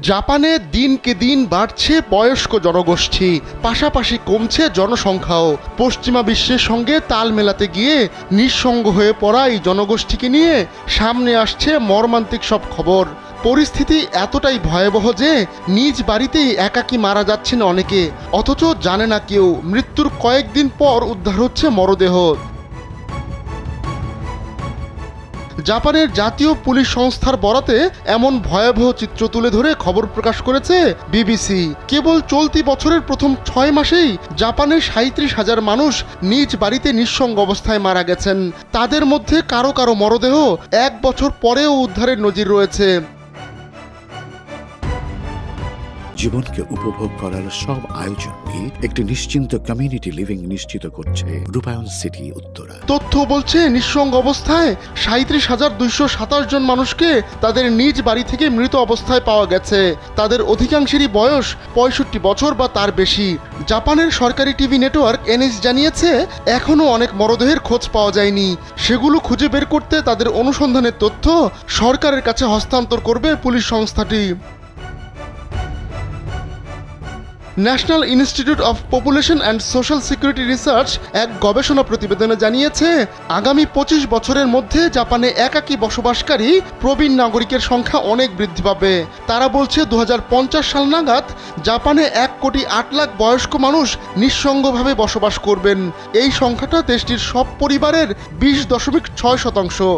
জাপানে দিনকে দিন বাড়ছে বয়স্ক জনগোষ্ঠী, পাশাপাশি কমছে জনসংখ্যাও। পশ্চিমা বিশ্বের সঙ্গে তাল মেলাতে গিয়ে নিঃসঙ্গ হয়ে পড়া এই জনগোষ্ঠীকে নিয়ে সামনে আসছে মর্মান্তিক সব খবর। পরিস্থিতি এতটাই ভয়াবহ যে নিজ বাড়িতেই একাকী মারা যাচ্ছেন অনেকে, অথচ জানে না কেউ। মৃত্যুর কয়েকদিন পর উদ্ধার হচ্ছে মরদেহ। জাপানের জাতীয় পুলিশ সংস্থার বরাতে এমন ভয়াবহ চিত্র তুলে ধরে খবর প্রকাশ করেছে বিবিসি। কেবল চলতি বছরের প্রথম 6 মাসেই জাপানের 37,000 মানুষ নিজ বাড়িতে নিঃসঙ্গ অবস্থায় মারা গেছেন। তাদের মধ্যে কারো কারো মরদেহ 1 বছর পরেও উদ্ধারের নজির রয়েছে। জীবনকে উপভোগ করার সব আয়োজনই একটি নিশ্চিন্ত কমিউনিটি লিভিং নিশ্চিত করছে রূপায়ণ সিটি উত্তরা। তথ্য বলছে নিঃসঙ্গ অবস্থায় 37,227 জন মানুষকে তাদের নিজ বাড়ি থেকে মৃত অবস্থায় পাওয়া গেছে। তাদের অধিকাংশেরই বয়স 65 বছর বা তার বেশি। জাপানের সরকারি টিভি নেটওয়ার্ক এনএস জানিয়েছে, এখনও অনেক মরদেহের খোঁজ পাওয়া যায়নি। সেগুলো খুঁজে বের করতে তাদের অনুসন্ধানের তথ্য সরকারের কাছে হস্তান্তর করবে পুলিশ সংস্থাটি। National institute of population and social security research এক গবেষণা প্রতিবেদনে জানিয়েছে, আগামী 25 বছরের মধ্যে জাপানে একাকী বসবাসকারী প্রবীণ নাগরিকের সংখ্যা অনেক বৃদ্ধি পাবে। তারা বলছে 2050 সাল নাগাদ জাপানে 1,08,00,000 বয়স্ক মানুষ নিঃসঙ্গভাবে বসবাস করবেন। এই সংখ্যাটা দেশটির সব পরিবারের 20.6%।